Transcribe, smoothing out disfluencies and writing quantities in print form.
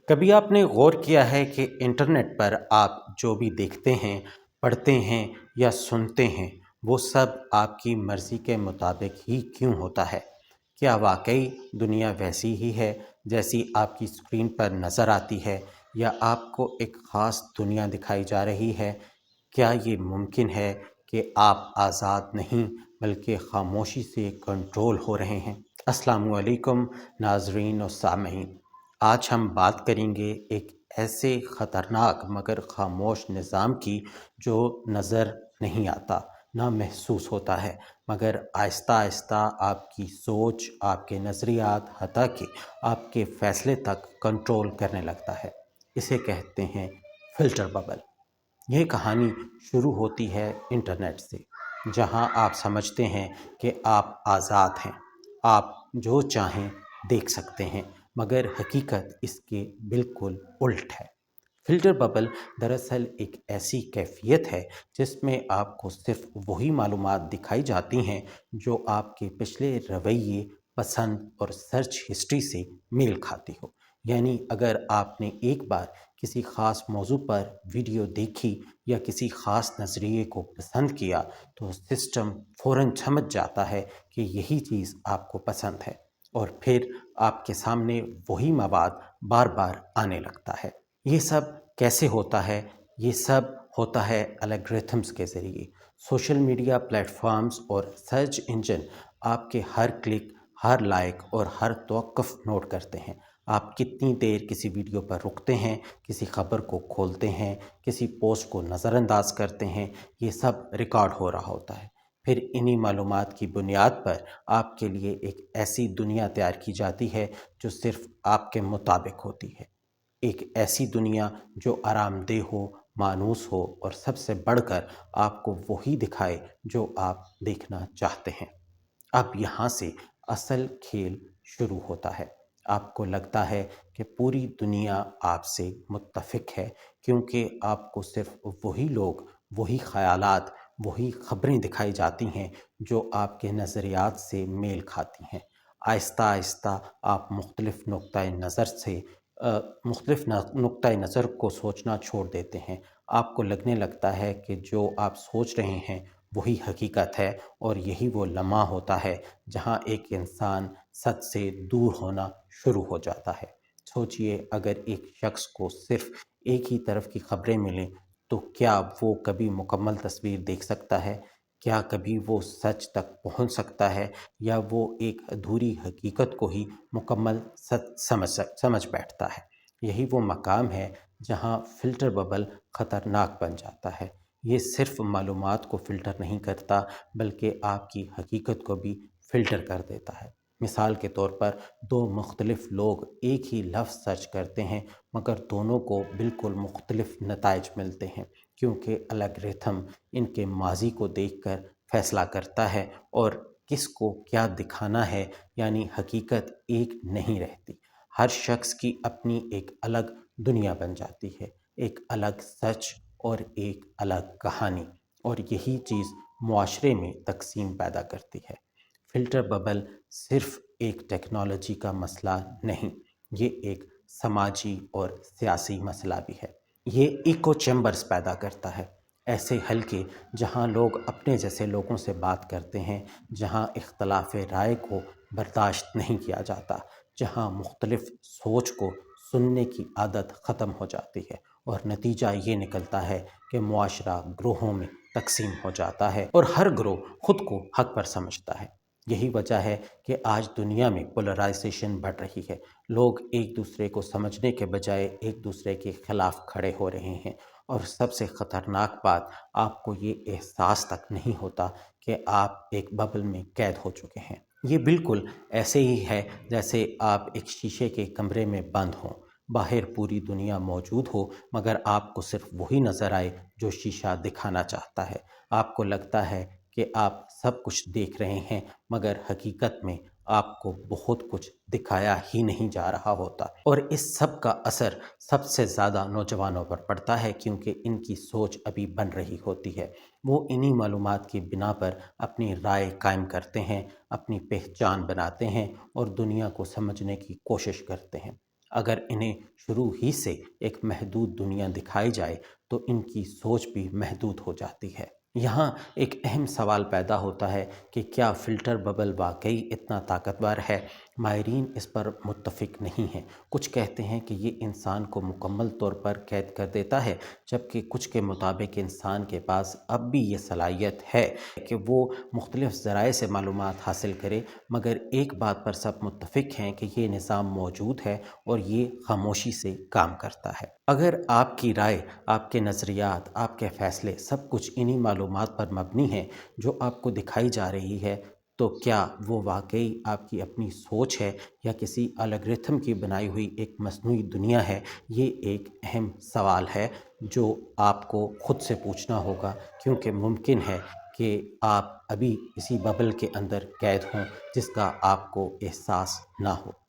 کبھی آپ نے غور کیا ہے کہ انٹرنیٹ پر آپ جو بھی دیکھتے ہیں، پڑھتے ہیں یا سنتے ہیں وہ سب آپ کی مرضی کے مطابق ہی کیوں ہوتا ہے؟ کیا واقعی دنیا ویسی ہی ہے جیسی آپ کی اسکرین پر نظر آتی ہے، یا آپ کو ایک خاص دنیا دکھائی جا رہی ہے؟ کیا یہ ممکن ہے کہ آپ آزاد نہیں بلکہ خاموشی سے کنٹرول ہو رہے ہیں؟ السلام علیکم ناظرین و سامعین، آج ہم بات کریں گے ایک ایسے خطرناک مگر خاموش نظام کی جو نظر نہیں آتا، نہ محسوس ہوتا ہے، مگر آہستہ آہستہ آپ کی سوچ، آپ کے نظریات، حتیٰ کہ آپ کے فیصلے تک کنٹرول کرنے لگتا ہے۔ اسے کہتے ہیں فلٹر ببل۔ یہ کہانی شروع ہوتی ہے انٹرنیٹ سے، جہاں آپ سمجھتے ہیں کہ آپ آزاد ہیں، آپ جو چاہیں دیکھ سکتے ہیں، مگر حقیقت اس کے بالکل الٹ ہے۔ فلٹر ببل دراصل ایک ایسی کیفیت ہے جس میں آپ کو صرف وہی معلومات دکھائی جاتی ہیں جو آپ کے پچھلے رویے، پسند اور سرچ ہسٹری سے میل کھاتی ہو۔ یعنی اگر آپ نے ایک بار کسی خاص موضوع پر ویڈیو دیکھی یا کسی خاص نظریے کو پسند کیا تو سسٹم فوراً سمجھ جاتا ہے کہ یہی چیز آپ کو پسند ہے، اور پھر آپ کے سامنے وہی مواد بار بار آنے لگتا ہے۔ یہ سب کیسے ہوتا ہے؟ یہ سب ہوتا ہے الگورتھمز کے ذریعے۔ سوشل میڈیا پلیٹ فارمز اور سرچ انجن آپ کے ہر کلک، ہر لائک اور ہر توقف نوٹ کرتے ہیں۔ آپ کتنی دیر کسی ویڈیو پر رکتے ہیں، کسی خبر کو کھولتے ہیں، کسی پوسٹ کو نظر انداز کرتے ہیں، یہ سب ریکارڈ ہو رہا ہوتا ہے۔ پھر انہی معلومات کی بنیاد پر آپ کے لیے ایک ایسی دنیا تیار کی جاتی ہے جو صرف آپ کے مطابق ہوتی ہے۔ ایک ایسی دنیا جو آرام دہ ہو، مانوس ہو، اور سب سے بڑھ کر آپ کو وہی دکھائے جو آپ دیکھنا چاہتے ہیں۔ اب یہاں سے اصل کھیل شروع ہوتا ہے۔ آپ کو لگتا ہے کہ پوری دنیا آپ سے متفق ہے، کیونکہ آپ کو صرف وہی لوگ، وہی خیالات، وہی خبریں دکھائی جاتی ہیں جو آپ کے نظریات سے میل کھاتی ہیں۔ آہستہ آہستہ آپ مختلف نقطۂ نظر کو سوچنا چھوڑ دیتے ہیں۔ آپ کو لگنے لگتا ہے کہ جو آپ سوچ رہے ہیں وہی حقیقت ہے، اور یہی وہ لمحہ ہوتا ہے جہاں ایک انسان سچ سے دور ہونا شروع ہو جاتا ہے۔ سوچئے، اگر ایک شخص کو صرف ایک ہی طرف کی خبریں ملیں تو کیا وہ کبھی مکمل تصویر دیکھ سکتا ہے؟ کیا کبھی وہ سچ تک پہنچ سکتا ہے، یا وہ ایک ادھوری حقیقت کو ہی مکمل سچ سمجھ بیٹھتا ہے؟ یہی وہ مقام ہے جہاں فلٹر ببل خطرناک بن جاتا ہے۔ یہ صرف معلومات کو فلٹر نہیں کرتا بلکہ آپ کی حقیقت کو بھی فلٹر کر دیتا ہے۔ مثال کے طور پر، دو مختلف لوگ ایک ہی لفظ سرچ کرتے ہیں، مگر دونوں کو بالکل مختلف نتائج ملتے ہیں، کیونکہ الگورتھم ان کے ماضی کو دیکھ کر فیصلہ کرتا ہے اور کس کو کیا دکھانا ہے، یعنی حقیقت ایک نہیں رہتی۔ ہر شخص کی اپنی ایک الگ دنیا بن جاتی ہے، ایک الگ سچ اور ایک الگ کہانی، اور یہی چیز معاشرے میں تقسیم پیدا کرتی ہے۔ فلٹر ببل صرف ایک ٹیکنالوجی کا مسئلہ نہیں، یہ ایک سماجی اور سیاسی مسئلہ بھی ہے۔ یہ ایکو چیمبرز پیدا کرتا ہے، ایسے حلقے جہاں لوگ اپنے جیسے لوگوں سے بات کرتے ہیں، جہاں اختلاف رائے کو برداشت نہیں کیا جاتا، جہاں مختلف سوچ کو سننے کی عادت ختم ہو جاتی ہے، اور نتیجہ یہ نکلتا ہے کہ معاشرہ گروہوں میں تقسیم ہو جاتا ہے، اور ہر گروہ خود کو حق پر سمجھتا ہے۔ یہی وجہ ہے کہ آج دنیا میں پولرائزیشن بڑھ رہی ہے۔ لوگ ایک دوسرے کو سمجھنے کے بجائے ایک دوسرے کے خلاف کھڑے ہو رہے ہیں، اور سب سے خطرناک بات، آپ کو یہ احساس تک نہیں ہوتا کہ آپ ایک ببل میں قید ہو چکے ہیں۔ یہ بالکل ایسے ہی ہے جیسے آپ ایک شیشے کے کمرے میں بند ہوں، باہر پوری دنیا موجود ہو، مگر آپ کو صرف وہی نظر آئے جو شیشہ دکھانا چاہتا ہے۔ آپ کو لگتا ہے کہ آپ سب کچھ دیکھ رہے ہیں، مگر حقیقت میں آپ کو بہت کچھ دکھایا ہی نہیں جا رہا ہوتا، اور اس سب کا اثر سب سے زیادہ نوجوانوں پر پڑتا ہے، کیونکہ ان کی سوچ ابھی بن رہی ہوتی ہے۔ وہ انہی معلومات کی بنا پر اپنی رائے قائم کرتے ہیں، اپنی پہچان بناتے ہیں، اور دنیا کو سمجھنے کی کوشش کرتے ہیں۔ اگر انہیں شروع ہی سے ایک محدود دنیا دکھائی جائے تو ان کی سوچ بھی محدود ہو جاتی ہے۔ یہاں ایک اہم سوال پیدا ہوتا ہے کہ کیا فلٹر ببل واقعی اتنا طاقتور ہے؟ ماہرین اس پر متفق نہیں ہیں۔ کچھ کہتے ہیں کہ یہ انسان کو مکمل طور پر قید کر دیتا ہے، جبکہ کچھ کے مطابق انسان کے پاس اب بھی یہ صلاحیت ہے کہ وہ مختلف ذرائع سے معلومات حاصل کرے، مگر ایک بات پر سب متفق ہیں کہ یہ نظام موجود ہے اور یہ خاموشی سے کام کرتا ہے۔ اگر آپ کی رائے، آپ کے نظریات، آپ کے فیصلے سب کچھ انہی معلومات پر مبنی ہیں جو آپ کو دکھائی جا رہی ہے، تو کیا وہ واقعی آپ کی اپنی سوچ ہے یا کسی الگورتھم کی بنائی ہوئی ایک مصنوعی دنیا ہے؟ یہ ایک اہم سوال ہے جو آپ کو خود سے پوچھنا ہوگا، کیونکہ ممکن ہے کہ آپ ابھی اسی ببل کے اندر قید ہوں جس کا آپ کو احساس نہ ہو۔